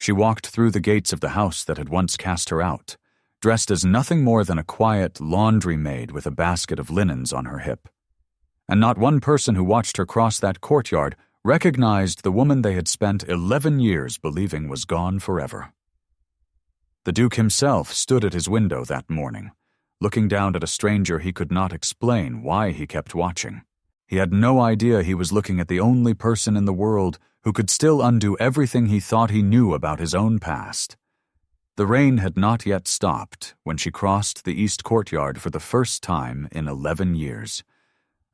She walked through the gates of the house that had once cast her out, dressed as nothing more than a quiet laundry maid with a basket of linens on her hip. And not one person who watched her cross that courtyard recognized the woman they had spent 11 years believing was gone forever. The Duke himself stood at his window that morning, looking down at a stranger he could not explain why he kept watching. He had no idea he was looking at the only person in the world who could still undo everything he thought he knew about his own past. The rain had not yet stopped when she crossed the east courtyard for the first time in 11 years,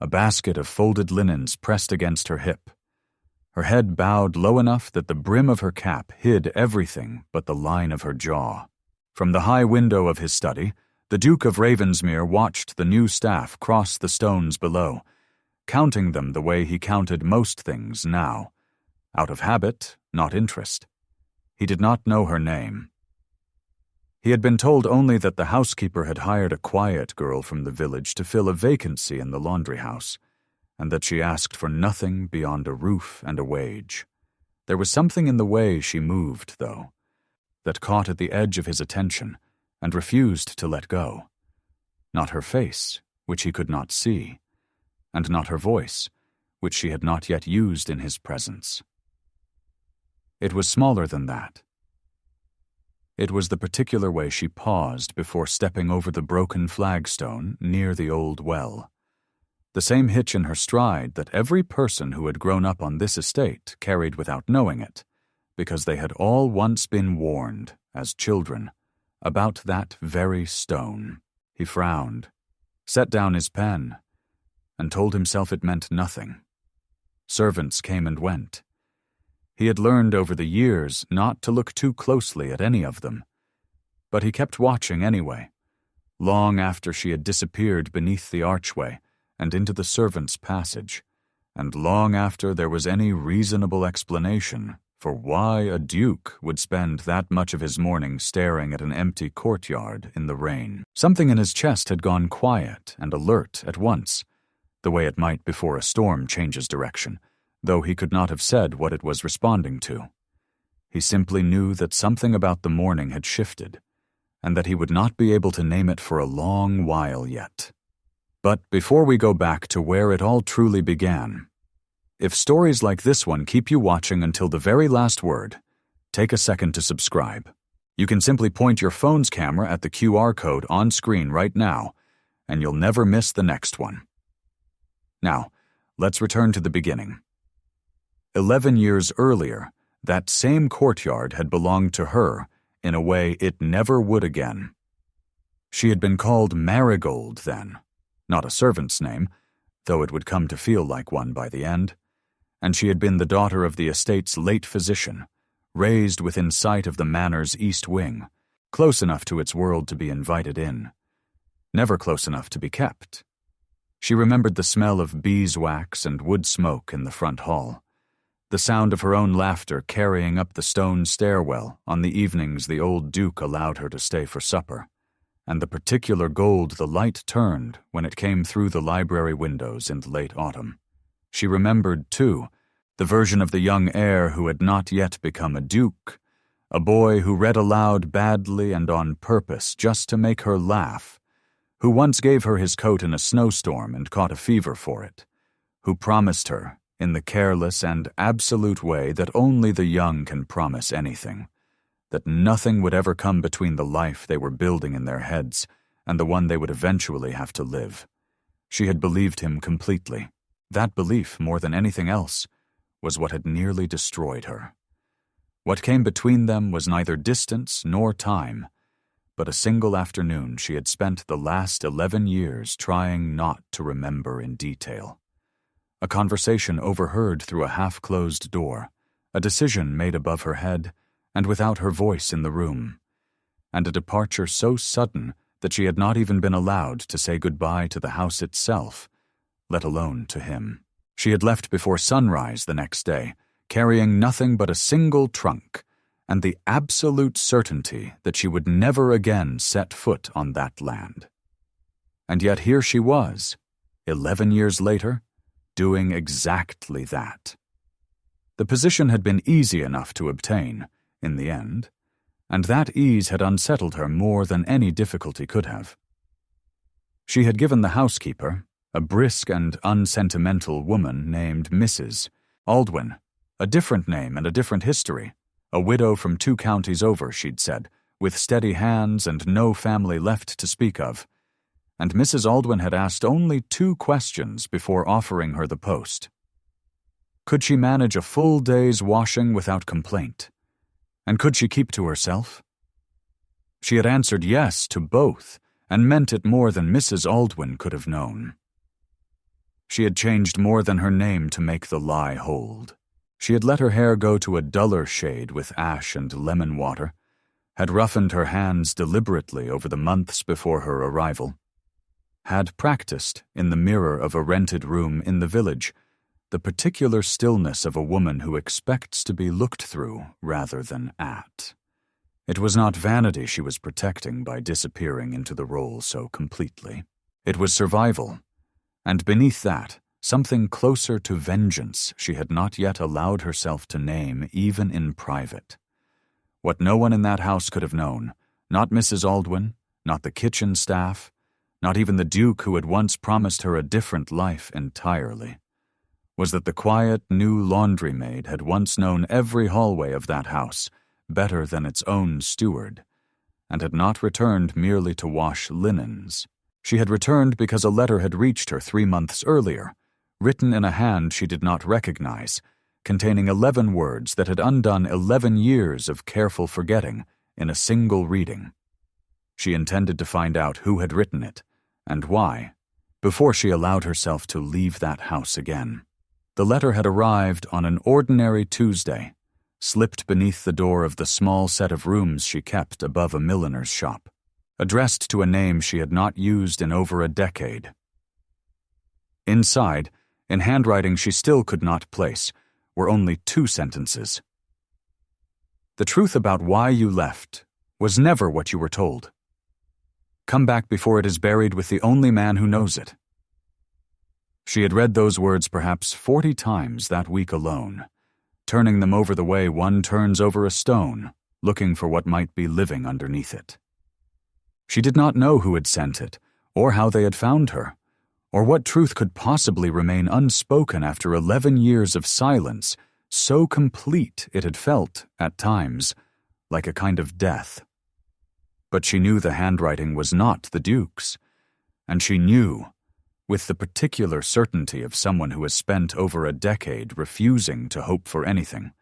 a basket of folded linens pressed against her hip. Her head bowed low enough that the brim of her cap hid everything but the line of her jaw. From the high window of his study, the Duke of Ravensmere watched the new staff cross the stones below, counting them the way he counted most things now, out of habit, not interest. He did not know her name. He had been told only that the housekeeper had hired a quiet girl from the village to fill a vacancy in the laundry house, and that she asked for nothing beyond a roof and a wage. There was something in the way she moved, though, that caught at the edge of his attention and refused to let go. Not her face, which he could not see, and not her voice, which she had not yet used in his presence. It was smaller than that. It was the particular way she paused before stepping over the broken flagstone near the old well. The same hitch in her stride that every person who had grown up on this estate carried without knowing it, because they had all once been warned, as children, about that very stone. He frowned, set down his pen, and told himself it meant nothing. Servants came and went. He had learned over the years not to look too closely at any of them, but he kept watching anyway, long after she had disappeared beneath the archway and into the servants' passage, and long after there was any reasonable explanation for why a duke would spend that much of his morning staring at an empty courtyard in the rain. Something in his chest had gone quiet and alert at once, the way it might before a storm changes direction, though he could not have said what it was responding to. He simply knew that something about the morning had shifted, and that he would not be able to name it for a long while yet. But before we go back to where it all truly began, if stories like this one keep you watching until the very last word, take a second to subscribe. You can simply point your phone's camera at the QR code on screen right now, and you'll never miss the next one. Now, let's return to the beginning. 11 years earlier, that same courtyard had belonged to her in a way it never would again. She had been called Marigold then, not a servant's name, though it would come to feel like one by the end, and she had been the daughter of the estate's late physician, raised within sight of the manor's east wing, close enough to its world to be invited in, never close enough to be kept. She remembered the smell of beeswax and wood smoke in the front hall, the sound of her own laughter carrying up the stone stairwell on the evenings the old Duke allowed her to stay for supper, and the particular gold the light turned when it came through the library windows in late autumn. She remembered, too, the version of the young heir who had not yet become a duke, a boy who read aloud badly and on purpose just to make her laugh, who once gave her his coat in a snowstorm and caught a fever for it, who promised her, in the careless and absolute way that only the young can promise anything, that nothing would ever come between the life they were building in their heads and the one they would eventually have to live. She had believed him completely. That belief, more than anything else, was what had nearly destroyed her. What came between them was neither distance nor time, but a single afternoon she had spent the last 11 years trying not to remember in detail. A conversation overheard through a half-closed door, a decision made above her head and without her voice in the room, and a departure so sudden that she had not even been allowed to say goodbye to the house itself, let alone to him. She had left before sunrise the next day, carrying nothing but a single trunk, and the absolute certainty that she would never again set foot on that land. And yet here she was, 11 years later, doing exactly that. The position had been easy enough to obtain, in the end, and that ease had unsettled her more than any difficulty could have. She had given the housekeeper, a brisk and unsentimental woman named Mrs. Aldwyn, a different name and a different history, a widow from 2 counties over, she'd said, with steady hands and no family left to speak of, and Mrs. Aldwyn had asked only 2 questions before offering her the post. Could she manage a full day's washing without complaint? And could she keep to herself? She had answered yes to both, and meant it more than Mrs. Aldwyn could have known. She had changed more than her name to make the lie hold. She had let her hair go to a duller shade with ash and lemon water, had roughened her hands deliberately over the months before her arrival, had practiced, in the mirror of a rented room in the village, the particular stillness of a woman who expects to be looked through rather than at. It was not vanity she was protecting by disappearing into the role so completely. It was survival, and beneath that, something closer to vengeance she had not yet allowed herself to name even in private. What no one in that house could have known, not Mrs. Aldwyn, not the kitchen staff, not even the Duke who had once promised her a different life entirely, was that the quiet new laundry maid had once known every hallway of that house better than its own steward, and had not returned merely to wash linens. She had returned because a letter had reached her 3 months earlier, written in a hand she did not recognize, containing 11 words that had undone 11 years of careful forgetting in a single reading. She intended to find out who had written it, and why, before she allowed herself to leave that house again. The letter had arrived on an ordinary Tuesday, slipped beneath the door of the small set of rooms she kept above a milliner's shop, addressed to a name she had not used in over a decade. Inside, in handwriting she still could not place, were only 2 sentences. The truth about why you left was never what you were told. Come back before it is buried with the only man who knows it. She had read those words perhaps 40 times that week alone, turning them over the way one turns over a stone, looking for what might be living underneath it. She did not know who had sent it, or how they had found her, or what truth could possibly remain unspoken after 11 years of silence, so complete it had felt, at times, like a kind of death. But she knew the handwriting was not the Duke's, and she knew, with the particular certainty of someone who has spent over a decade refusing to hope for anything,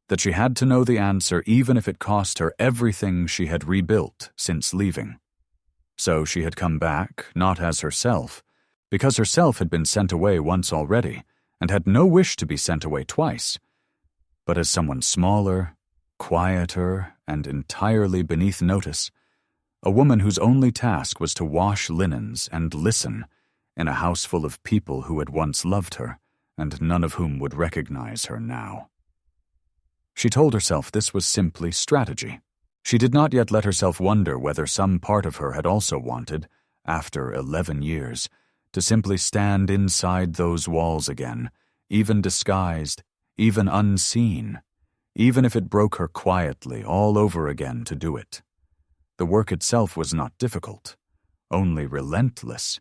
that she had to know the answer even if it cost her everything she had rebuilt since leaving. So she had come back, not as herself, because herself had been sent away once already, and had no wish to be sent away twice, but as someone smaller, quieter, and entirely beneath notice, a woman whose only task was to wash linens and listen in a house full of people who had once loved her, and none of whom would recognize her now. She told herself this was simply strategy. She did not yet let herself wonder whether some part of her had also wanted, after 11 years, to simply stand inside those walls again, even disguised, even unseen, even if it broke her quietly all over again to do it. The work itself was not difficult, only relentless.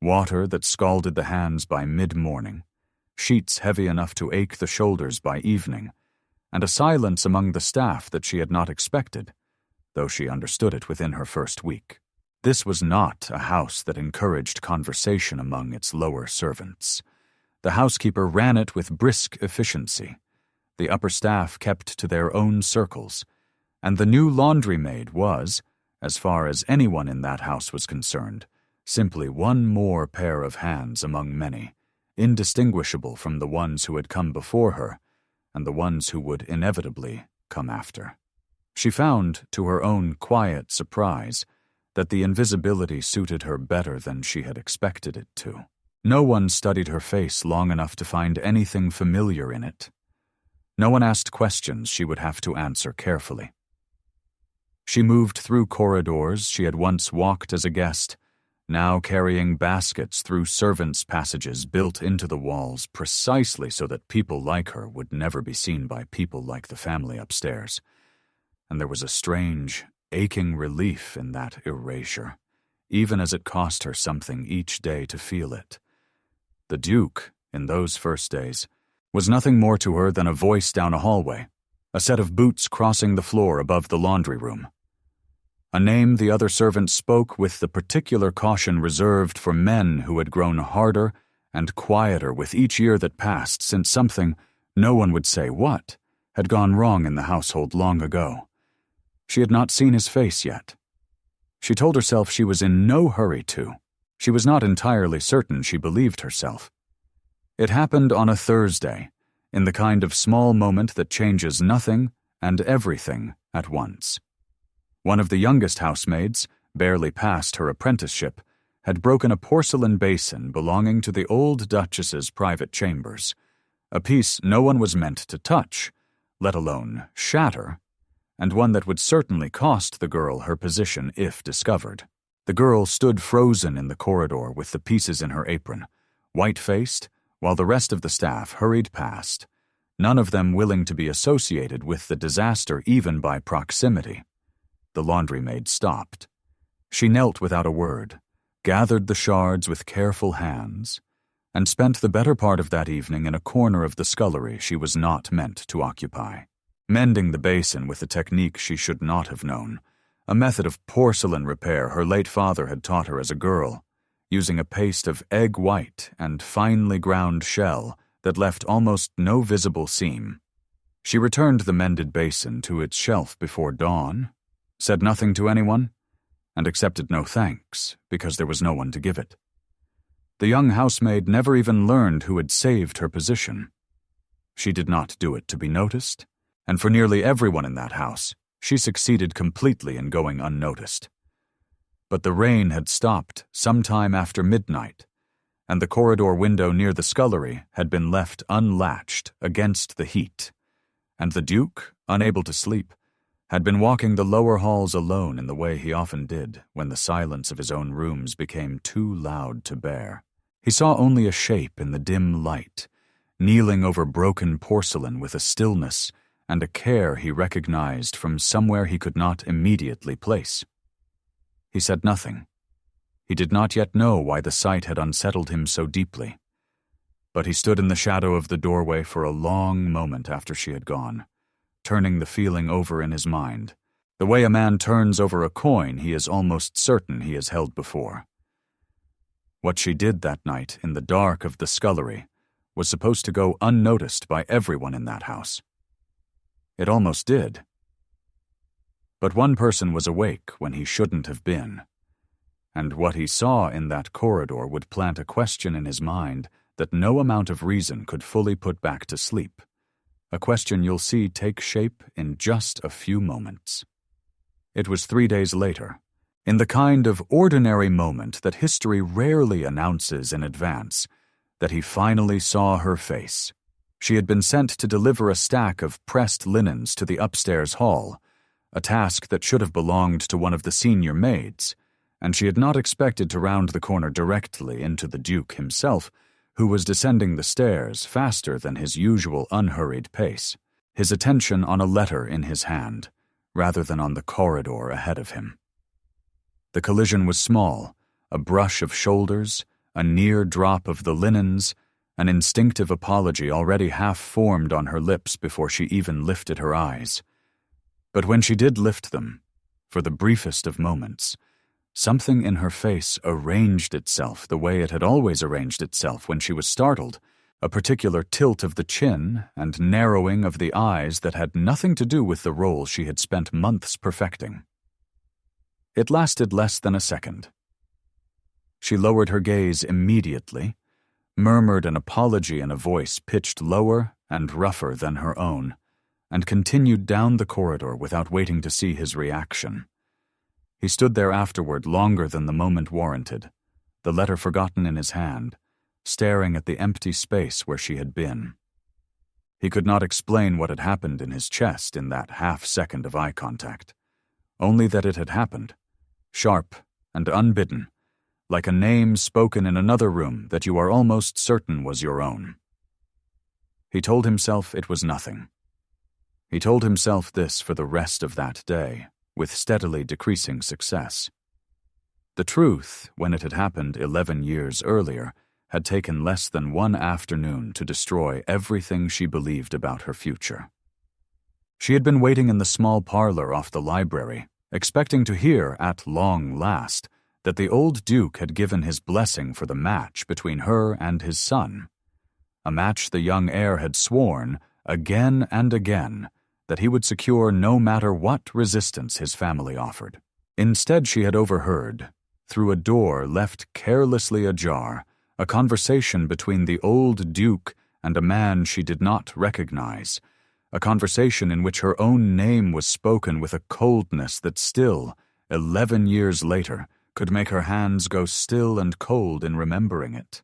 Water that scalded the hands by mid-morning, sheets heavy enough to ache the shoulders by evening, and a silence among the staff that she had not expected, though she understood it within her first week. This was not a house that encouraged conversation among its lower servants. The housekeeper ran it with brisk efficiency. The upper staff kept to their own circles, and the new laundry maid was, as far as anyone in that house was concerned, simply one more pair of hands among many, indistinguishable from the ones who had come before her and the ones who would inevitably come after. She found, to her own quiet surprise, that the invisibility suited her better than she had expected it to. No one studied her face long enough to find anything familiar in it. No one asked questions she would have to answer carefully. She moved through corridors she had once walked as a guest, now carrying baskets through servants' passages built into the walls precisely so that people like her would never be seen by people like the family upstairs. And there was a strange, aching relief in that erasure, even as it cost her something each day to feel it. The Duke, in those first days, was nothing more to her than a voice down a hallway, a set of boots crossing the floor above the laundry room. A name the other servants spoke with the particular caution reserved for men who had grown harder and quieter with each year that passed, since something, no one would say what, had gone wrong in the household long ago. She had not seen his face yet. She told herself she was in no hurry to. She was not entirely certain she believed herself. It happened on a Thursday, in the kind of small moment that changes nothing and everything at once. One of the youngest housemaids, barely past her apprenticeship, had broken a porcelain basin belonging to the old Duchess's private chambers, a piece no one was meant to touch, let alone shatter, and one that would certainly cost the girl her position if discovered. The girl stood frozen in the corridor with the pieces in her apron, white-faced, while the rest of the staff hurried past, none of them willing to be associated with the disaster even by proximity. The laundry maid stopped. She knelt without a word, gathered the shards with careful hands, and spent the better part of that evening in a corner of the scullery she was not meant to occupy, mending the basin with a technique she should not have known, a method of porcelain repair her late father had taught her as a girl, using a paste of egg white and finely ground shell that left almost no visible seam. She returned the mended basin to its shelf before dawn, said nothing to anyone, and accepted no thanks because there was no one to give it. The young housemaid never even learned who had saved her position. She did not do it to be noticed, and for nearly everyone in that house, she succeeded completely in going unnoticed. But the rain had stopped some time after midnight, and the corridor window near the scullery had been left unlatched against the heat, and the Duke, unable to sleep, had been walking the lower halls alone in the way he often did when the silence of his own rooms became too loud to bear. He saw only a shape in the dim light, kneeling over broken porcelain with a stillness and a care he recognized from somewhere he could not immediately place. He said nothing. He did not yet know why the sight had unsettled him so deeply. But he stood in the shadow of the doorway for a long moment after she had gone, turning the feeling over in his mind, the way a man turns over a coin he is almost certain he has held before. What she did that night in the dark of the scullery was supposed to go unnoticed by everyone in that house. It almost did. But one person was awake when he shouldn't have been, and what he saw in that corridor would plant a question in his mind that no amount of reason could fully put back to sleep. A question you'll see take shape in just a few moments. It was 3 days later, in the kind of ordinary moment that history rarely announces in advance, that he finally saw her face. She had been sent to deliver a stack of pressed linens to the upstairs hall, a task that should have belonged to one of the senior maids, and she had not expected to round the corner directly into the Duke himself, who was descending the stairs faster than his usual unhurried pace, his attention on a letter in his hand, rather than on the corridor ahead of him. The collision was small, a brush of shoulders, a near drop of the linens, an instinctive apology already half formed on her lips before she even lifted her eyes. But when she did lift them, for the briefest of moments, something in her face arranged itself the way it had always arranged itself when she was startled, a particular tilt of the chin and narrowing of the eyes that had nothing to do with the role she had spent months perfecting. It lasted less than a second. She lowered her gaze immediately, murmured an apology in a voice pitched lower and rougher than her own, and continued down the corridor without waiting to see his reaction. He stood there afterward longer than the moment warranted, the letter forgotten in his hand, staring at the empty space where she had been. He could not explain what had happened in his chest in that half-second of eye contact, only that it had happened, sharp and unbidden, like a name spoken in another room that you are almost certain was your own. He told himself it was nothing. He told himself this for the rest of that day, with steadily decreasing success. The truth, when it had happened 11 years earlier, had taken less than one afternoon to destroy everything she believed about her future. She had been waiting in the small parlor off the library, expecting to hear, at long last, that the old Duke had given his blessing for the match between her and his son. A match the young heir had sworn, again and again, that he would secure no matter what resistance his family offered. Instead, she had overheard, through a door left carelessly ajar, a conversation between the old Duke and a man she did not recognize, a conversation in which her own name was spoken with a coldness that still, 11 years later, could make her hands go still and cold in remembering it.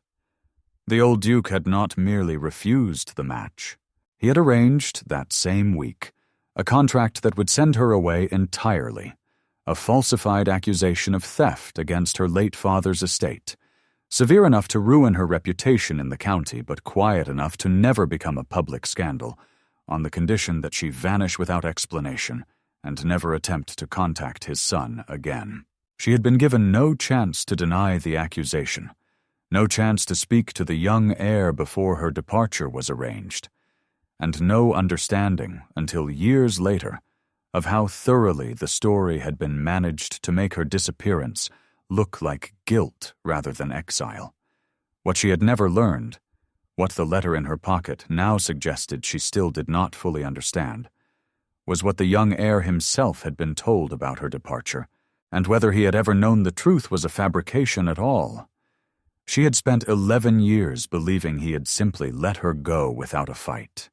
The old Duke had not merely refused the match. He had arranged, that same week, a contract that would send her away entirely, a falsified accusation of theft against her late father's estate, severe enough to ruin her reputation in the county but quiet enough to never become a public scandal, on the condition that she vanish without explanation and never attempt to contact his son again. She had been given no chance to deny the accusation, no chance to speak to the young heir before her departure was arranged, and no understanding, until years later, of how thoroughly the story had been managed to make her disappearance look like guilt rather than exile. What she had never learned, what the letter in her pocket now suggested she still did not fully understand, was what the young heir himself had been told about her departure, and whether he had ever known the truth was a fabrication at all. She had spent 11 years believing he had simply let her go without a fight.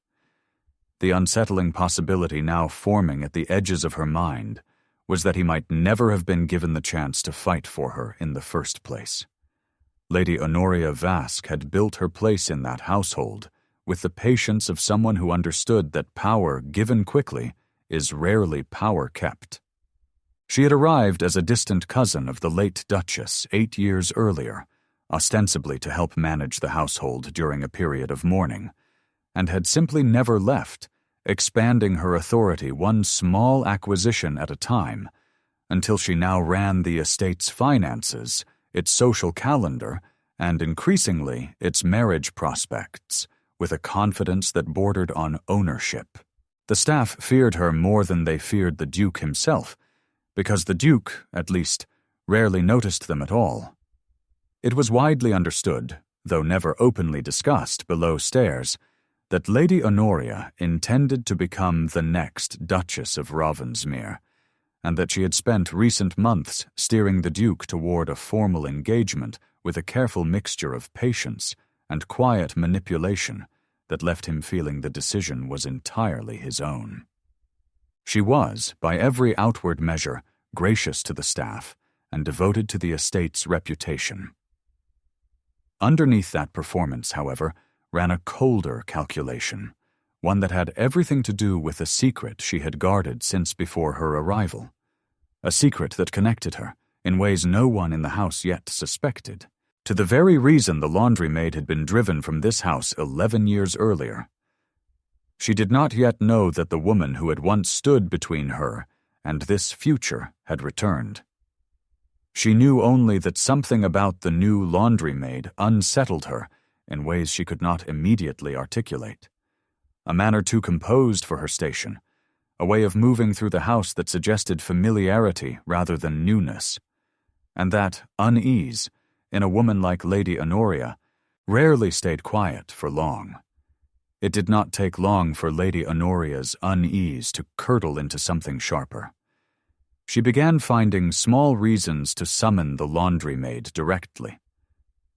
The unsettling possibility now forming at the edges of her mind was that he might never have been given the chance to fight for her in the first place. Lady Honoria Vask had built her place in that household with the patience of someone who understood that power given quickly is rarely power kept. She had arrived as a distant cousin of the late Duchess 8 years earlier, ostensibly to help manage the household during a period of mourning, and had simply never left, expanding her authority one small acquisition at a time, until she now ran the estate's finances, its social calendar, and increasingly its marriage prospects, with a confidence that bordered on ownership. The staff feared her more than they feared the Duke himself, because the Duke, at least, rarely noticed them at all. It was widely understood, though never openly discussed below stairs, that Lady Honoria intended to become the next Duchess of Ravensmere, and that she had spent recent months steering the Duke toward a formal engagement with a careful mixture of patience and quiet manipulation that left him feeling the decision was entirely his own. She was, by every outward measure, gracious to the staff and devoted to the estate's reputation. Underneath that performance, however, ran a colder calculation, one that had everything to do with a secret she had guarded since before her arrival, a secret that connected her, in ways no one in the house yet suspected, to the very reason the laundry maid had been driven from this house 11 years earlier. She did not yet know that the woman who had once stood between her and this future had returned. She knew only that something about the new laundry maid unsettled her in ways she could not immediately articulate. A manner too composed for her station, a way of moving through the house that suggested familiarity rather than newness. And that unease, in a woman like Lady Honoria, rarely stayed quiet for long. It did not take long for Lady Honoria's unease to curdle into something sharper. She began finding small reasons to summon the laundry maid directly.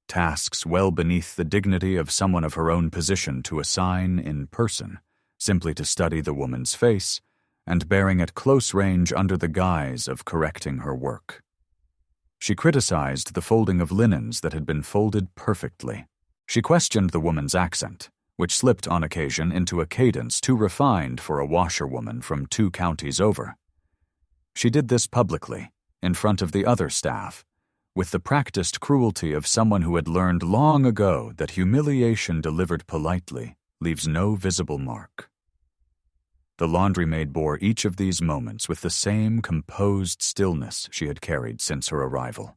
Tasks well beneath the dignity of someone of her own position to assign in person, simply to study the woman's face, and bearing at close range under the guise of correcting her work. She criticized the folding of linens that had been folded perfectly. She questioned the woman's accent, which slipped on occasion into a cadence too refined for a washerwoman from 2 counties over. She did this publicly, in front of the other staff, with the practiced cruelty of someone who had learned long ago that humiliation delivered politely leaves no visible mark. The laundry maid bore each of these moments with the same composed stillness she had carried since her arrival,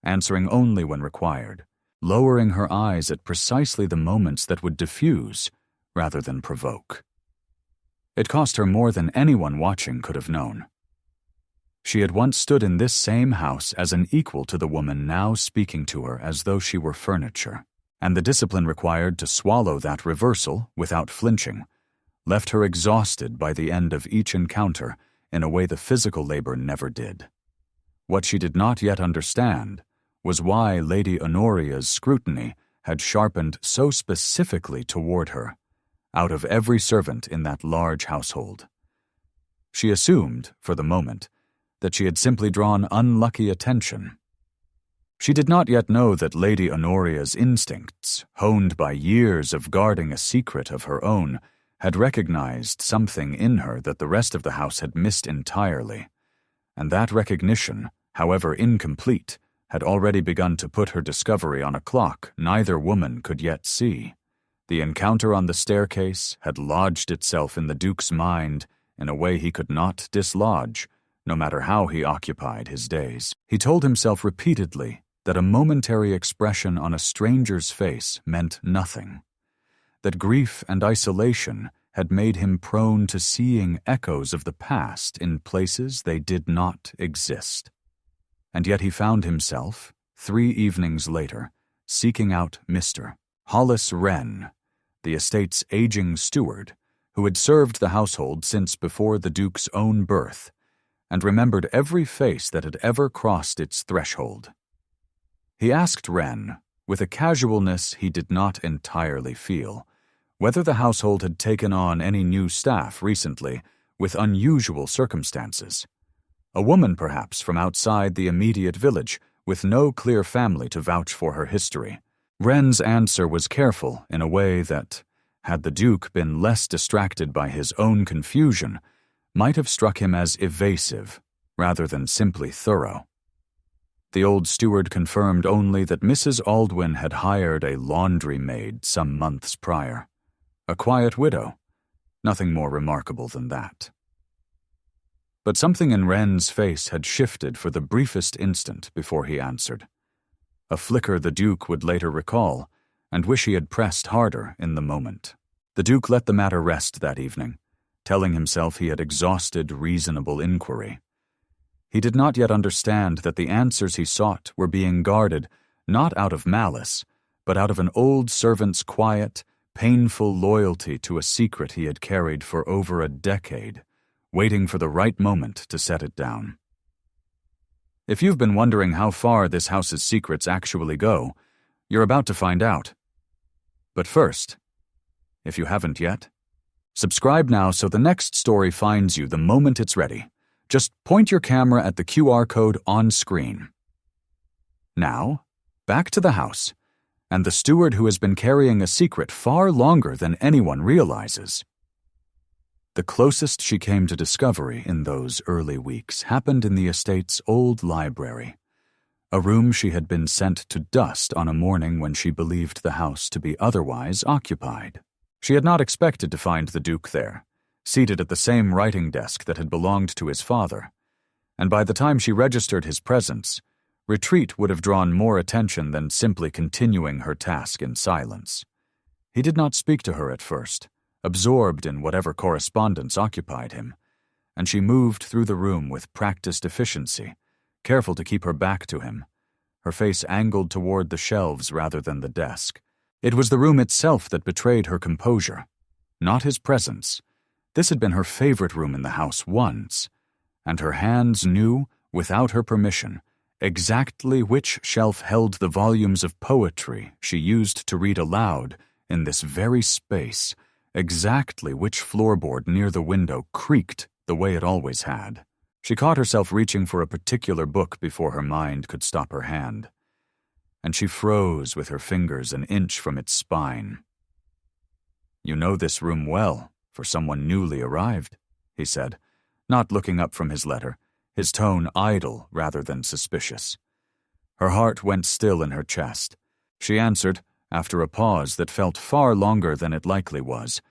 answering only when required, lowering her eyes at precisely the moments that would diffuse rather than provoke. It cost her more than anyone watching could have known. She had once stood in this same house as an equal to the woman now speaking to her as though she were furniture, and the discipline required to swallow that reversal without flinching left her exhausted by the end of each encounter in a way the physical labor never did. What she did not yet understand was why Lady Honoria's scrutiny had sharpened so specifically toward her, out of every servant in that large household. She assumed, for the moment, that she had simply drawn unlucky attention. She did not yet know that Lady Honoria's instincts, honed by years of guarding a secret of her own, had recognized something in her that the rest of the house had missed entirely, and that recognition, however incomplete, had already begun to put her discovery on a clock neither woman could yet see. The encounter on the staircase had lodged itself in the Duke's mind in a way he could not dislodge, no matter how he occupied his days. He told himself repeatedly that a momentary expression on a stranger's face meant nothing, that grief and isolation had made him prone to seeing echoes of the past in places they did not exist. And yet he found himself, 3 evenings later, seeking out Mr. Hollis Wren, the estate's aging steward, who had served the household since before the Duke's own birth, and remembered every face that had ever crossed its threshold. He asked Wren, with a casualness he did not entirely feel, whether the household had taken on any new staff recently with unusual circumstances. A woman, perhaps, from outside the immediate village, with no clear family to vouch for her history. Wren's answer was careful in a way that, had the Duke been less distracted by his own confusion, might have struck him as evasive rather than simply thorough. The old steward confirmed only that Mrs. Aldwyn had hired a laundry maid some months prior. A quiet widow, nothing more remarkable than that. But something in Wren's face had shifted for the briefest instant before he answered. A flicker the Duke would later recall, and wish he had pressed harder in the moment. The Duke let the matter rest that evening, telling himself he had exhausted reasonable inquiry. He did not yet understand that the answers he sought were being guarded not out of malice, but out of an old servant's quiet, painful loyalty to a secret he had carried for over a decade, waiting for the right moment to set it down. If you've been wondering how far this house's secrets actually go, you're about to find out. But first, if you haven't yet, subscribe now so the next story finds you the moment it's ready. Just point your camera at the QR code on screen. Now, back to the house, and the steward who has been carrying a secret far longer than anyone realizes. The closest she came to discovery in those early weeks happened in the estate's old library, a room she had been sent to dust on a morning when she believed the house to be otherwise occupied. She had not expected to find the Duke there, seated at the same writing desk that had belonged to his father, and by the time she registered his presence, retreat would have drawn more attention than simply continuing her task in silence. He did not speak to her at first, absorbed in whatever correspondence occupied him, and she moved through the room with practiced efficiency, careful to keep her back to him, her face angled toward the shelves rather than the desk. It was the room itself that betrayed her composure, not his presence. This had been her favorite room in the house once, and her hands knew, without her permission, exactly which shelf held the volumes of poetry she used to read aloud in this very space, exactly which floorboard near the window creaked the way it always had. She caught herself reaching for a particular book before her mind could stop her hand, and she froze with her fingers an inch from its spine. "You know this room well, for someone newly arrived," he said, not looking up from his letter, his tone idle rather than suspicious. Her heart went still in her chest. She answered, after a pause that felt far longer than it likely was,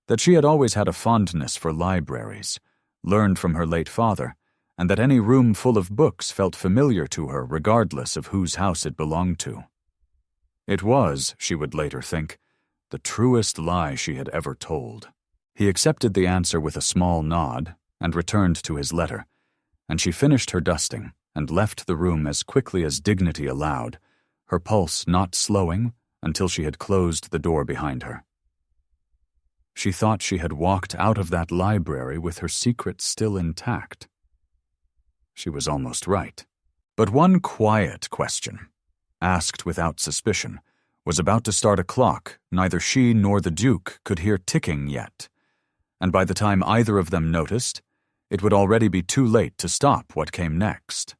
that she had always had a fondness for libraries, learned from her late father, and that any room full of books felt familiar to her regardless of whose house it belonged to. It was, she would later think, the truest lie she had ever told. He accepted the answer with a small nod and returned to his letter, and she finished her dusting and left the room as quickly as dignity allowed, her pulse not slowing until she had closed the door behind her. She thought she had walked out of that library with her secret still intact. She was almost right. But one quiet question, asked without suspicion, was about to start a clock neither she nor the Duke could hear ticking yet, and by the time either of them noticed, it would already be too late to stop what came next.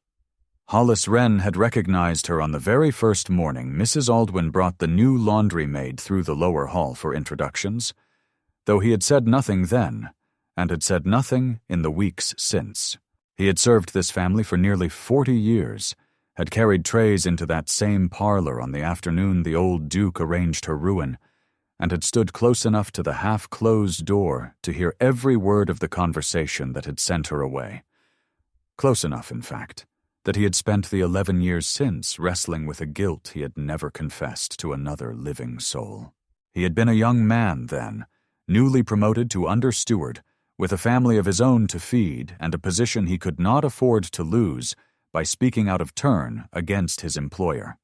Hollis Wren had recognized her on the very first morning Mrs. Aldwyn brought the new laundry maid through the lower hall for introductions, though he had said nothing then, and had said nothing in the weeks since. He had served this family for nearly 40 years, had carried trays into that same parlor on the afternoon the old Duke arranged her ruin, and had stood close enough to the half-closed door to hear every word of the conversation that had sent her away. Close enough, in fact, that he had spent the 11 years since wrestling with a guilt he had never confessed to another living soul. He had been a young man then, newly promoted to under-steward, with a family of his own to feed and a position he could not afford to lose by speaking out of turn against his employer.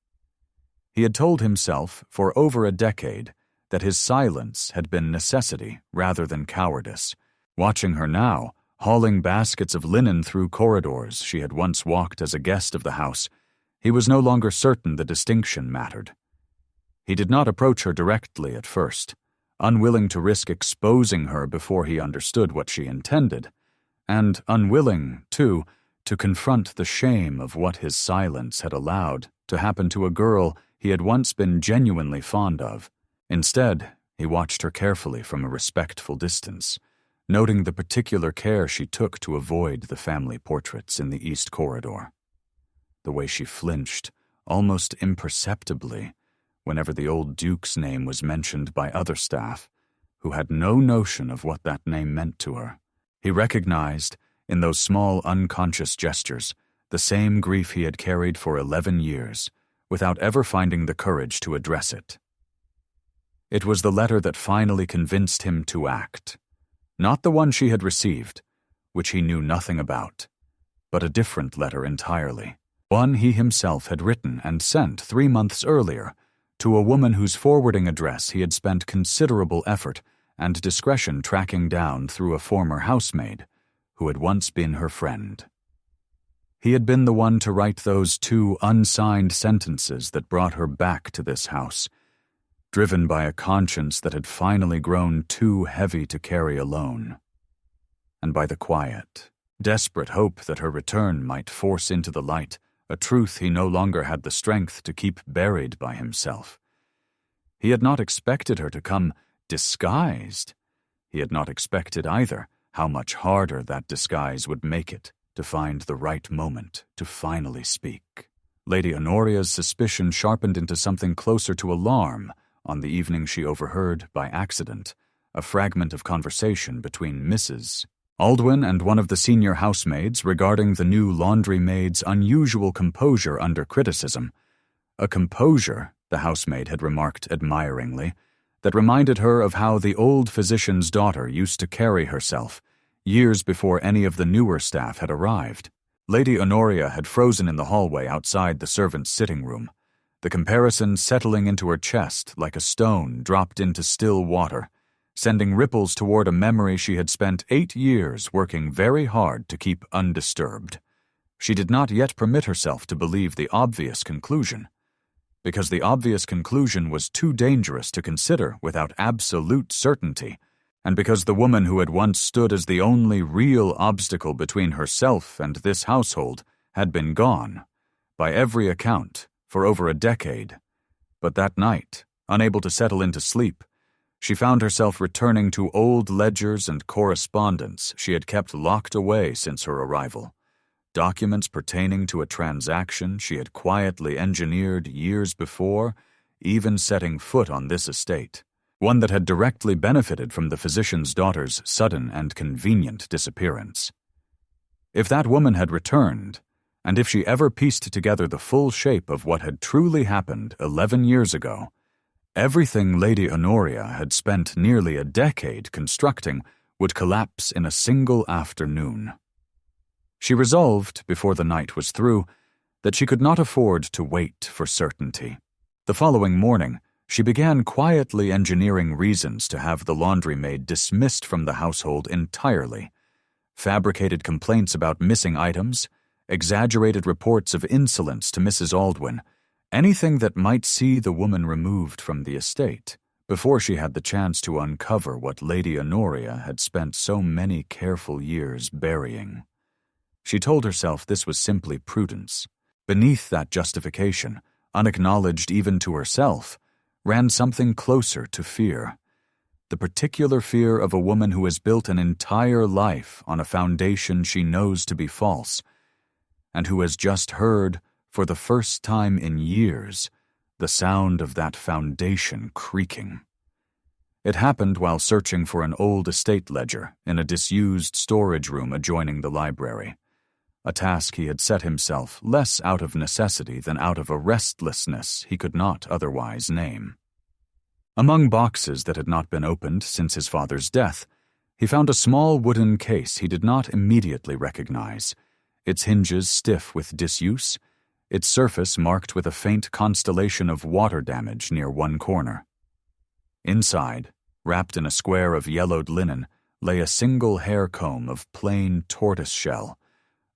He had told himself for over a decade that his silence had been necessity rather than cowardice. Watching her now, hauling baskets of linen through corridors she had once walked as a guest of the house, he was no longer certain the distinction mattered. He did not approach her directly at first, unwilling to risk exposing her before he understood what she intended, and unwilling, too, to confront the shame of what his silence had allowed to happen to a girl he had once been genuinely fond of. Instead, he watched her carefully from a respectful distance, noting the particular care she took to avoid the family portraits in the East Corridor. The way she flinched, almost imperceptibly, whenever the old Duke's name was mentioned by other staff, who had no notion of what that name meant to her. He recognized, in those small unconscious gestures, the same grief he had carried for 11 years, without ever finding the courage to address it. It was the letter that finally convinced him to act. Not the one she had received, which he knew nothing about, but a different letter entirely. One he himself had written and sent 3 months earlier, to a woman whose forwarding address he had spent considerable effort and discretion tracking down through a former housemaid, who had once been her friend. He had been the one to write those 2 unsigned sentences that brought her back to this house, driven by a conscience that had finally grown too heavy to carry alone, and by the quiet, desperate hope that her return might force into the light a truth he no longer had the strength to keep buried by himself. He had not expected her to come disguised. He had not expected either how much harder that disguise would make it to find the right moment to finally speak. Lady Honoria's suspicion sharpened into something closer to alarm on the evening she overheard, by accident, a fragment of conversation between Mrs. Aldwyn and one of the senior housemaids regarding the new laundry maid's unusual composure under criticism, a composure, the housemaid had remarked admiringly, that reminded her of how the old physician's daughter used to carry herself, years before any of the newer staff had arrived. Lady Honoria had frozen in the hallway outside the servants' sitting room, the comparison settling into her chest like a stone dropped into still water, sending ripples toward a memory she had spent 8 years working very hard to keep undisturbed. She did not yet permit herself to believe the obvious conclusion, because the obvious conclusion was too dangerous to consider without absolute certainty, and because the woman who had once stood as the only real obstacle between herself and this household had been gone, by every account, for over a decade. But that night, unable to settle into sleep, she found herself returning to old ledgers and correspondence she had kept locked away since her arrival, documents pertaining to a transaction she had quietly engineered years before even setting foot on this estate, one that had directly benefited from the physician's daughter's sudden and convenient disappearance. If that woman had returned, and if she ever pieced together the full shape of what had truly happened 11 years ago, everything Lady Honoria had spent nearly a decade constructing would collapse in a single afternoon. She resolved, before the night was through, that she could not afford to wait for certainty. The following morning, she began quietly engineering reasons to have the laundry maid dismissed from the household entirely, fabricated complaints about missing items, exaggerated reports of insolence to Mrs. Aldwyn, anything that might see the woman removed from the estate, before she had the chance to uncover what Lady Honoria had spent so many careful years burying. She told herself this was simply prudence. Beneath that justification, unacknowledged even to herself, ran something closer to fear. The particular fear of a woman who has built an entire life on a foundation she knows to be false, and who has just heard, for the first time in years, the sound of that foundation creaking. It happened while searching for an old estate ledger in a disused storage room adjoining the library, a task he had set himself less out of necessity than out of a restlessness he could not otherwise name. Among boxes that had not been opened since his father's death, he found a small wooden case he did not immediately recognize, its hinges stiff with disuse, its surface marked with a faint constellation of water damage near one corner. Inside, wrapped in a square of yellowed linen, lay a single hair comb of plain tortoise shell,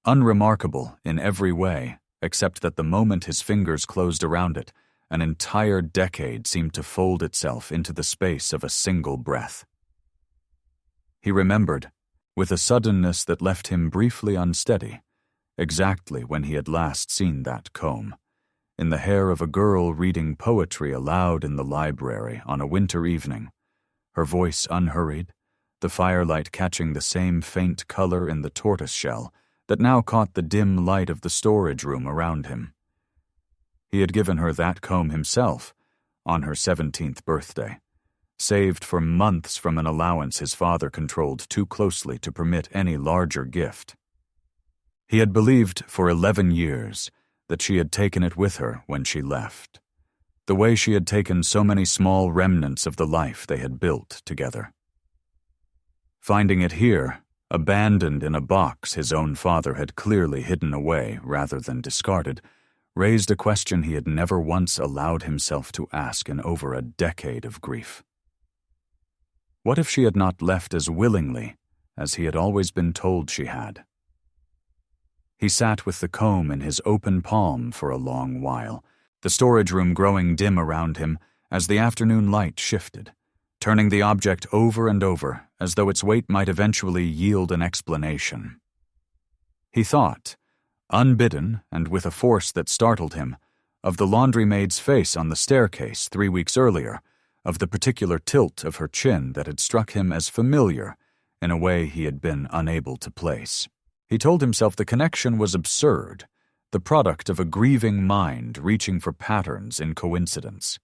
unremarkable in every way, except that the moment his fingers closed around it, an entire decade seemed to fold itself into the space of a single breath. He remembered, with a suddenness that left him briefly unsteady, exactly when he had last seen that comb, in the hair of a girl reading poetry aloud in the library on a winter evening, her voice unhurried, the firelight catching the same faint color in the tortoise shell that now caught the dim light of the storage room around him. He had given her that comb himself on her 17th birthday, saved for months from an allowance his father controlled too closely to permit any larger gift. He had believed for 11 years that she had taken it with her when she left, the way she had taken so many small remnants of the life they had built together. Finding it here, abandoned in a box his own father had clearly hidden away rather than discarded, raised a question he had never once allowed himself to ask in over a decade of grief. What if she had not left as willingly as he had always been told she had? He sat with the comb in his open palm for a long while, the storage room growing dim around him as the afternoon light shifted, turning the object over and over as though its weight might eventually yield an explanation. He thought, unbidden and with a force that startled him, of the laundry maid's face on the staircase 3 weeks earlier, of the particular tilt of her chin that had struck him as familiar in a way he had been unable to place. He told himself the connection was absurd, the product of a grieving mind reaching for patterns in coincidence.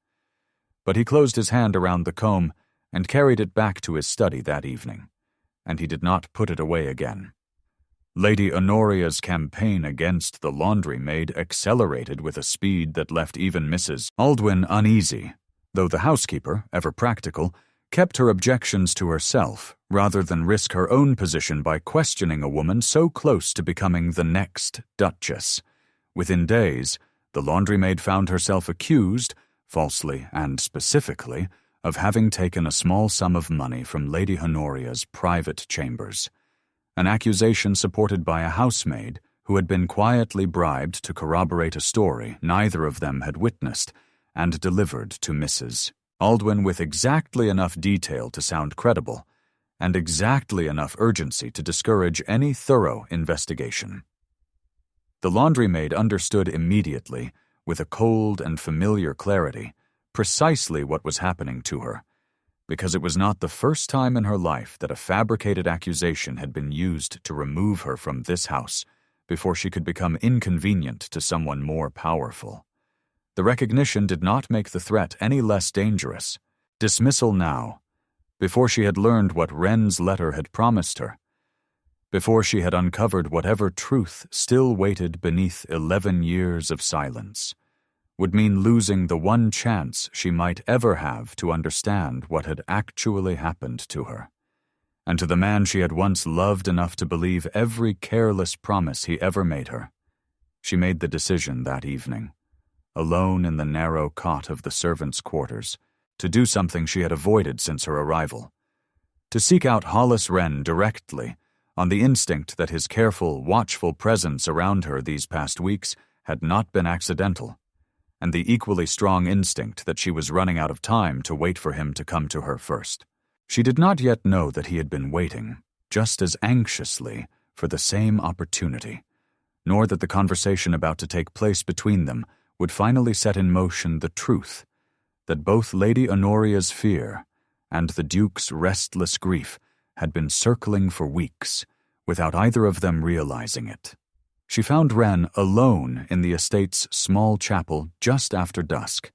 But he closed his hand around the comb and carried it back to his study that evening, and he did not put it away again. Lady Honoria's campaign against the laundry maid accelerated with a speed that left even Mrs. Aldwyn uneasy, though the housekeeper, ever practical, kept her objections to herself rather than risk her own position by questioning a woman so close to becoming the next Duchess. Within days, the laundry maid found herself accused, falsely and specifically, of having taken a small sum of money from Lady Honoria's private chambers, an accusation supported by a housemaid who had been quietly bribed to corroborate a story neither of them had witnessed and delivered to Mrs. Aldwyn with exactly enough detail to sound credible and exactly enough urgency to discourage any thorough investigation. The laundry maid understood immediately, with a cold and familiar clarity, precisely what was happening to her, because it was not the first time in her life that a fabricated accusation had been used to remove her from this house, before she could become inconvenient to someone more powerful. The recognition did not make the threat any less dangerous. Dismissal now, before she had learned what Wren's letter had promised her, before she had uncovered whatever truth still waited beneath 11 years of silence, would mean losing the one chance she might ever have to understand what had actually happened to her, and to the man she had once loved enough to believe every careless promise he ever made her. She made the decision that evening, alone in the narrow cot of the servants' quarters, to do something she had avoided since her arrival, to seek out Hollis Wren directly, on the instinct that his careful, watchful presence around her these past weeks had not been accidental, and the equally strong instinct that she was running out of time to wait for him to come to her first. She did not yet know that he had been waiting, just as anxiously, for the same opportunity, nor that the conversation about to take place between them would finally set in motion the truth that both Lady Honoria's fear and the Duke's restless grief had been circling for weeks, without either of them realizing it. She found Wren alone in the estate's small chapel just after dusk,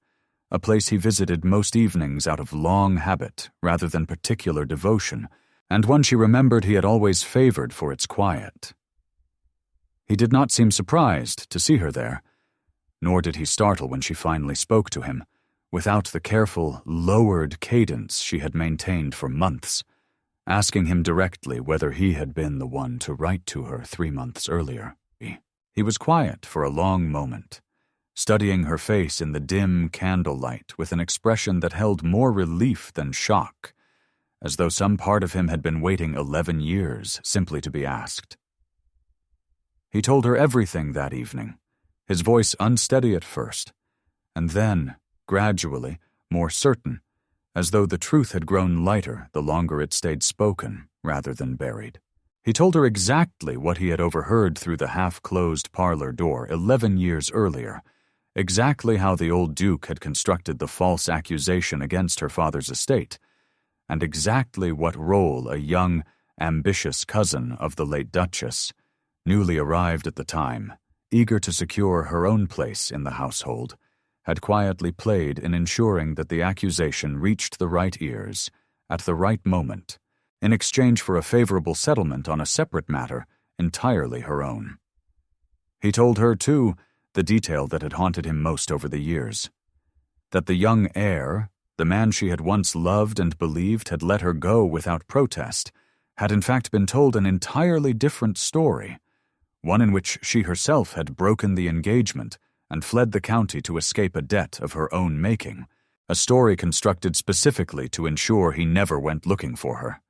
a place he visited most evenings out of long habit rather than particular devotion, and one she remembered he had always favored for its quiet. He did not seem surprised to see her there, nor did he startle when she finally spoke to him, without the careful, lowered cadence she had maintained for months, asking him directly whether he had been the one to write to her 3 months earlier. He was quiet for a long moment, studying her face in the dim candlelight with an expression that held more relief than shock, as though some part of him had been waiting 11 years simply to be asked. He told her everything that evening, his voice unsteady at first, and then, gradually, more certain, as though the truth had grown lighter the longer it stayed spoken rather than buried. He told her exactly what he had overheard through the half-closed parlor door 11 years earlier, exactly how the old Duke had constructed the false accusation against her father's estate, and exactly what role a young, ambitious cousin of the late Duchess, newly arrived at the time, eager to secure her own place in the household, had quietly played in ensuring that the accusation reached the right ears at the right moment, in exchange for a favorable settlement on a separate matter entirely her own. He told her, too, the detail that had haunted him most over the years, that the young heir, the man she had once loved and believed had let her go without protest, had in fact been told an entirely different story, one in which she herself had broken the engagement and fled the county to escape a debt of her own making, a story constructed specifically to ensure he never went looking for her.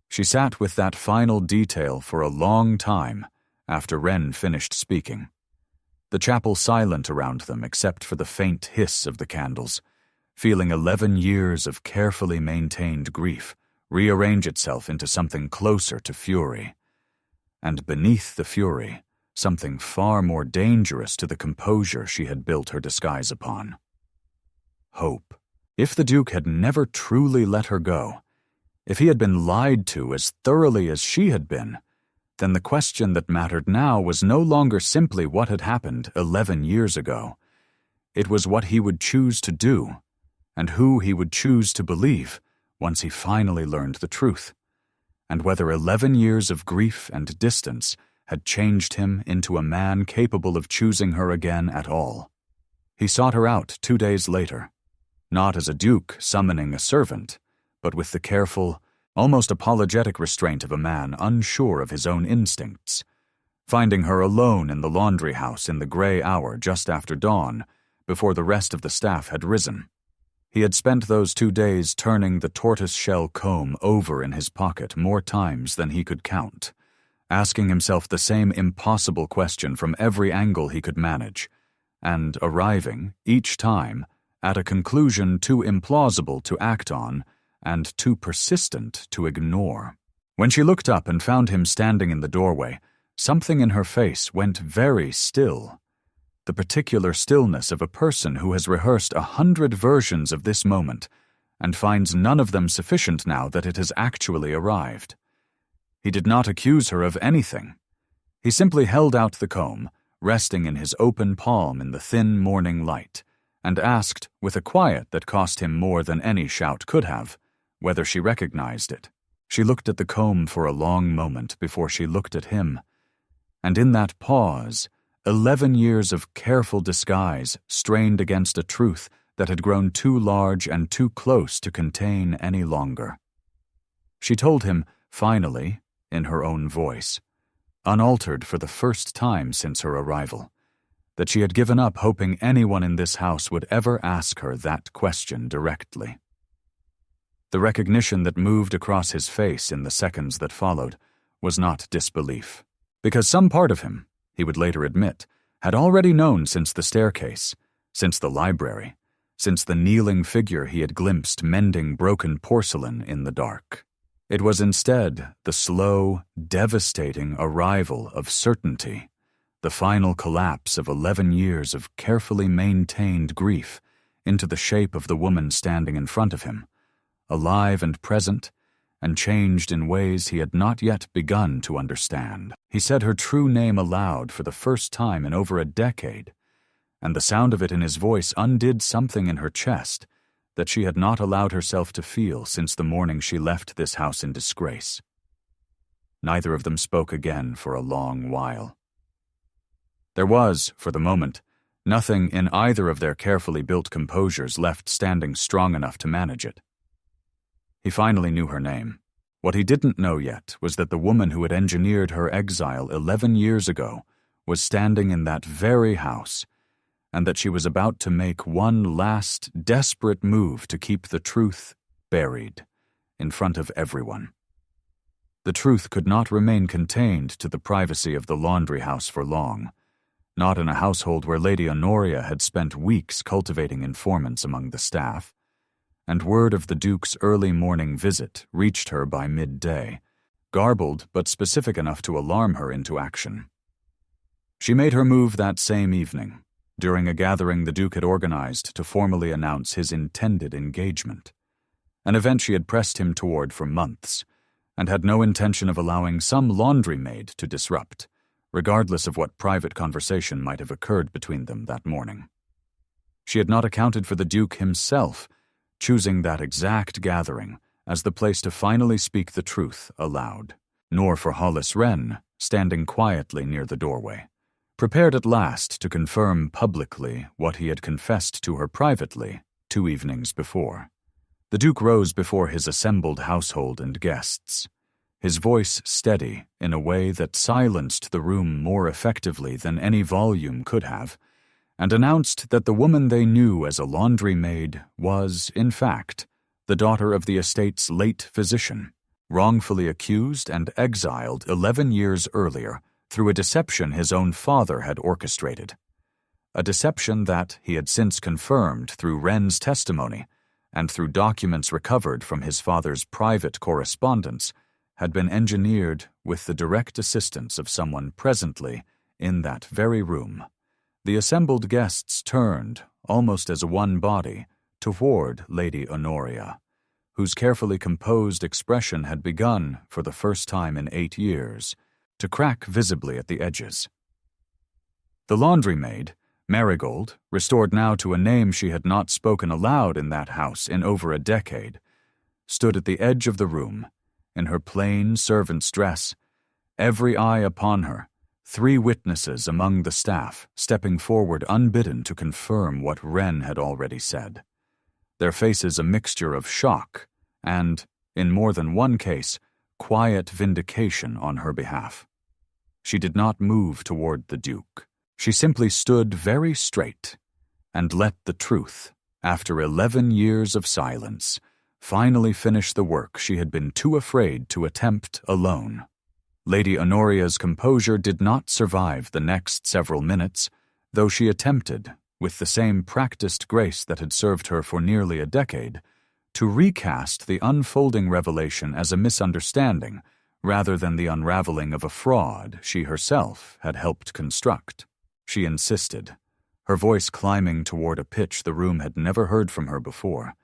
She sat with that final detail for a long time after Wren finished speaking, the chapel silent around them except for the faint hiss of the candles, feeling 11 years of carefully maintained grief rearrange itself into something closer to fury, and beneath the fury, something far more dangerous to the composure she had built her disguise upon. Hope. If the Duke had never truly let her go, if he had been lied to as thoroughly as she had been, then the question that mattered now was no longer simply what had happened 11 years ago. It was what he would choose to do, and who he would choose to believe once he finally learned the truth, and whether 11 years of grief and distance had changed him into a man capable of choosing her again at all. He sought her out 2 days later, not as a duke summoning a servant, but with the careful, almost apologetic restraint of a man unsure of his own instincts, finding her alone in the laundry house in the gray hour just after dawn, before the rest of the staff had risen. He had spent those 2 days turning the tortoise-shell comb over in his pocket more times than he could count, asking himself the same impossible question from every angle he could manage, and arriving, each time, at a conclusion too implausible to act on and too persistent to ignore. When she looked up and found him standing in the doorway, something in her face went very still, the particular stillness of a person who has rehearsed 100 versions of this moment and finds none of them sufficient now that it has actually arrived. He did not accuse her of anything. He simply held out the comb, resting in his open palm in the thin morning light, and asked, with a quiet that cost him more than any shout could have, whether she recognized it. She looked at the comb for a long moment before she looked at him, and in that pause, 11 years of careful disguise strained against a truth that had grown too large and too close to contain any longer. She told him, finally, in her own voice, unaltered for the first time since her arrival, that she had given up hoping anyone in this house would ever ask her that question directly. The recognition that moved across his face in the seconds that followed was not disbelief, because some part of him, he would later admit, had already known since the staircase, since the library, since the kneeling figure he had glimpsed mending broken porcelain in the dark. It was instead the slow, devastating arrival of certainty, the final collapse of 11 years of carefully maintained grief into the shape of the woman standing in front of him, alive and present, and changed in ways he had not yet begun to understand. He said her true name aloud for the first time in over a decade, and the sound of it in his voice undid something in her chest that she had not allowed herself to feel since the morning she left this house in disgrace. Neither of them spoke again for a long while. There was, for the moment, nothing in either of their carefully built composures left standing strong enough to manage it. He finally knew her name. What he didn't know yet was that the woman who had engineered her exile 11 years ago was standing in that very house, and that she was about to make one last, desperate move to keep the truth buried in front of everyone. The truth could not remain contained to the privacy of the laundry house for long, not in a household where Lady Honoria had spent weeks cultivating informants among the staff, and word of the Duke's early morning visit reached her by midday, garbled but specific enough to alarm her into action. She made her move that same evening, during a gathering the Duke had organized to formally announce his intended engagement, an event she had pressed him toward for months, and had no intention of allowing some laundry maid to disrupt, regardless of what private conversation might have occurred between them that morning. She had not accounted for the Duke himself, choosing that exact gathering as the place to finally speak the truth aloud, nor for Hollis Wren, standing quietly near the doorway, prepared at last to confirm publicly what he had confessed to her privately 2 evenings before. The Duke rose before his assembled household and guests, his voice steady in a way that silenced the room more effectively than any volume could have, and announced that the woman they knew as a laundry maid was, in fact, the daughter of the estate's late physician, wrongfully accused and exiled 11 years earlier through a deception his own father had orchestrated, a deception that he had since confirmed through Wren's testimony and through documents recovered from his father's private correspondence had been engineered with the direct assistance of someone presently in that very room. The assembled guests turned, almost as one body, toward Lady Honoria, whose carefully composed expression had begun, for the first time in 8 years, to crack visibly at the edges. The laundry maid, Marigold, restored now to a name she had not spoken aloud in that house in over a decade, stood at the edge of the room, in her plain servant's dress, every eye upon her, 3 witnesses among the staff stepping forward unbidden to confirm what Wren had already said, their faces a mixture of shock and, in more than one case, quiet vindication on her behalf. She did not move toward the Duke. She simply stood very straight and let the truth, after 11 years of silence, finally finish the work she had been too afraid to attempt alone. Lady Honoria's composure did not survive the next several minutes, though she attempted, with the same practiced grace that had served her for nearly a decade, to recast the unfolding revelation as a misunderstanding rather than the unraveling of a fraud she herself had helped construct. She insisted, her voice climbing toward a pitch the room had never heard from her before,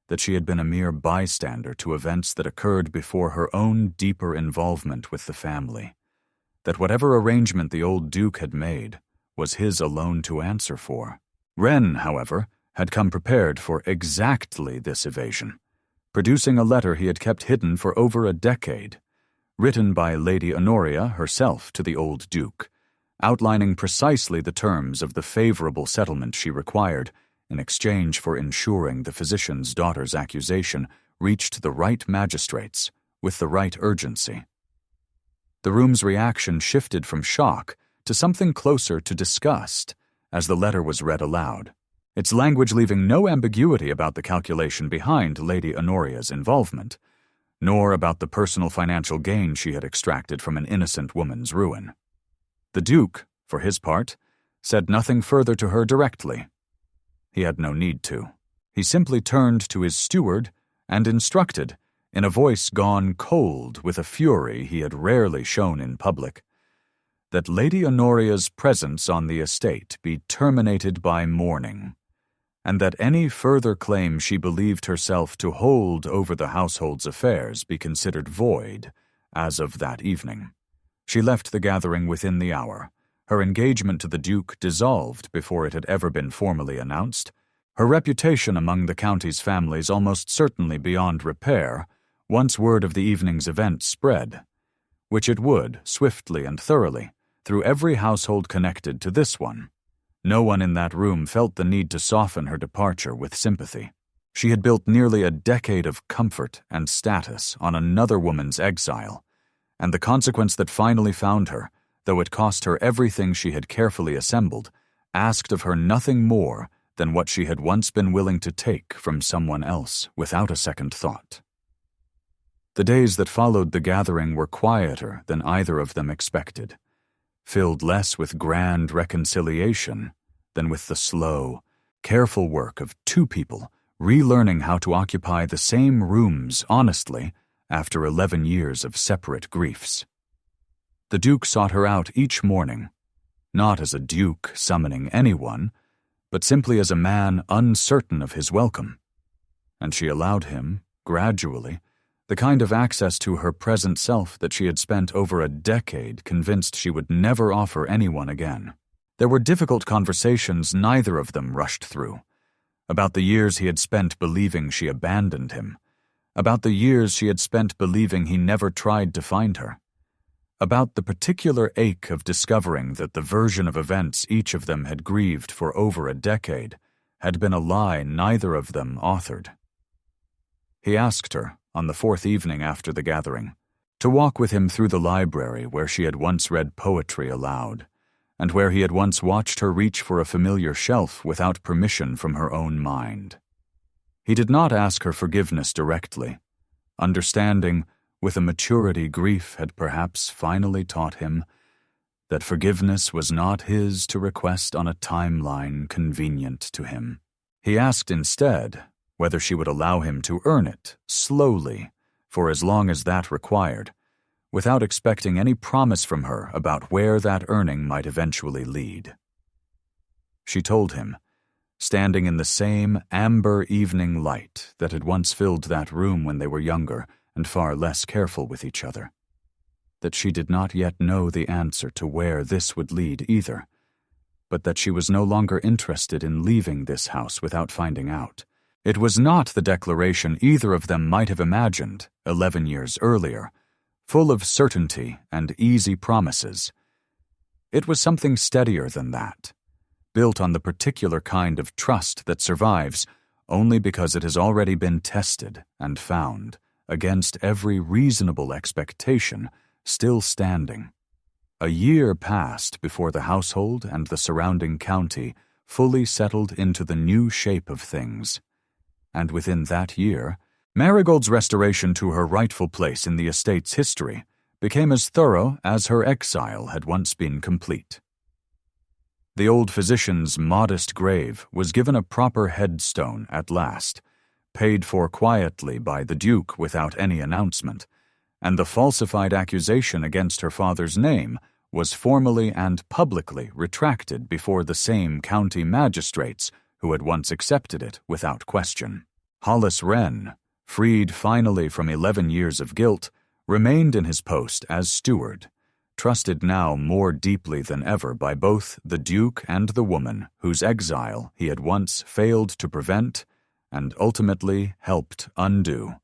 that she had been a mere bystander to events that occurred before her own deeper involvement with the family, that whatever arrangement the old Duke had made was his alone to answer for. Wren, however, had come prepared for exactly this evasion, producing a letter he had kept hidden for over a decade, written by Lady Honoria herself to the old Duke, outlining precisely the terms of the favorable settlement she required in exchange for ensuring the physician's daughter's accusation reached the right magistrates with the right urgency. The room's reaction shifted from shock to something closer to disgust as the letter was read aloud, its language leaving no ambiguity about the calculation behind Lady Honoria's involvement, nor about the personal financial gain she had extracted from an innocent woman's ruin. The Duke, for his part, said nothing further to her directly. He had no need to. He simply turned to his steward and instructed, in a voice gone cold with a fury he had rarely shown in public, that Lady Honoria's presence on the estate be terminated by mourning, and that any further claim she believed herself to hold over the household's affairs be considered void as of that evening. She left the gathering within the hour, her engagement to the Duke dissolved before it had ever been formally announced, her reputation among the county's families almost certainly beyond repair once word of the evening's event spread, which it would, swiftly and thoroughly, through every household connected to this one. No one in that room felt the need to soften her departure with sympathy. She had built nearly a decade of comfort and status on another woman's exile, and the consequence that finally found her, though it cost her everything she had carefully assembled, asked of her nothing more than what she had once been willing to take from someone else without a second thought. The days that followed the gathering were quieter than either of them expected, filled less with grand reconciliation than with the slow, careful work of two people relearning how to occupy the same rooms honestly after 11 years of separate griefs. The Duke sought her out each morning, not as a duke summoning anyone, but simply as a man uncertain of his welcome, and she allowed him, gradually, the kind of access to her present self that she had spent over a decade convinced she would never offer anyone again. There were difficult conversations neither of them rushed through, about the years he had spent believing she abandoned him, about the years she had spent believing he never tried to find her, about the particular ache of discovering that the version of events each of them had grieved for over a decade had been a lie neither of them authored. He asked her, on the fourth evening after the gathering, to walk with him through the library where she had once read poetry aloud, and where he had once watched her reach for a familiar shelf without permission from her own mind. He did not ask her forgiveness directly, understanding, with a maturity grief had perhaps finally taught him, that forgiveness was not his to request on a timeline convenient to him. He asked instead whether she would allow him to earn it, slowly, for as long as that required, without expecting any promise from her about where that earning might eventually lead. She told him, standing in the same amber evening light that had once filled that room when they were younger and far less careful with each other, that she did not yet know the answer to where this would lead either, but that she was no longer interested in leaving this house without finding out. It was not the declaration either of them might have imagined 11 years earlier, full of certainty and easy promises. It was something steadier than that, built on the particular kind of trust that survives only because it has already been tested and found, against every reasonable expectation, still standing. A year passed before the household and the surrounding county fully settled into the new shape of things, and within that year, Marigold's restoration to her rightful place in the estate's history became as thorough as her exile had once been complete. The old physician's modest grave was given a proper headstone at last, paid for quietly by the Duke without any announcement, and the falsified accusation against her father's name was formally and publicly retracted before the same county magistrates who had once accepted it without question. Hollis Wren, freed finally from 11 years of guilt, remained in his post as steward, trusted now more deeply than ever by both the Duke and the woman whose exile he had once failed to prevent and ultimately helped undo.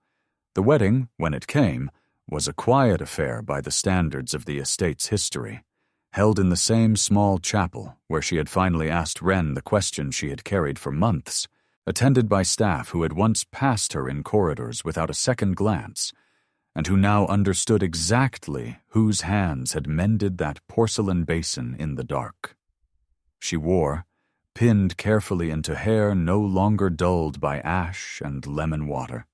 The wedding, when it came, was a quiet affair by the standards of the estate's history, held in the same small chapel where she had finally asked Wren the question she had carried for months, attended by staff who had once passed her in corridors without a second glance, and who now understood exactly whose hands had mended that porcelain basin in the dark. She wore, pinned carefully into hair no longer dulled by ash and lemon water,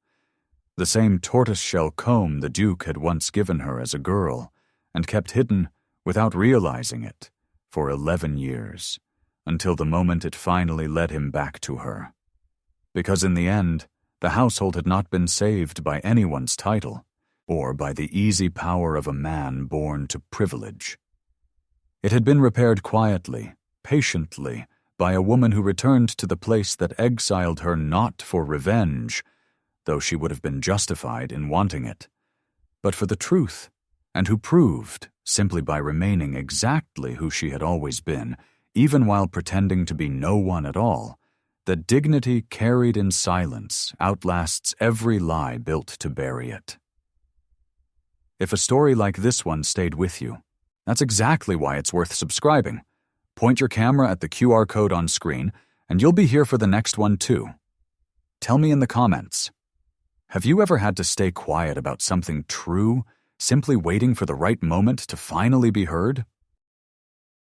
the same tortoiseshell comb the Duke had once given her as a girl, and kept hidden, without realizing it, for 11 years, until the moment it finally led him back to her. Because in the end, the household had not been saved by anyone's title, or by the easy power of a man born to privilege. It had been repaired quietly, patiently, by a woman who returned to the place that exiled her not for revenge, though she would have been justified in wanting it, but for the truth, and who proved, simply by remaining exactly who she had always been, even while pretending to be no one at all, that dignity carried in silence outlasts every lie built to bury it. If a story like this one stayed with you, that's exactly why it's worth subscribing. Point your camera at the QR code on screen, and you'll be here for the next one too. Tell me in the comments, have you ever had to stay quiet about something true, simply waiting for the right moment to finally be heard?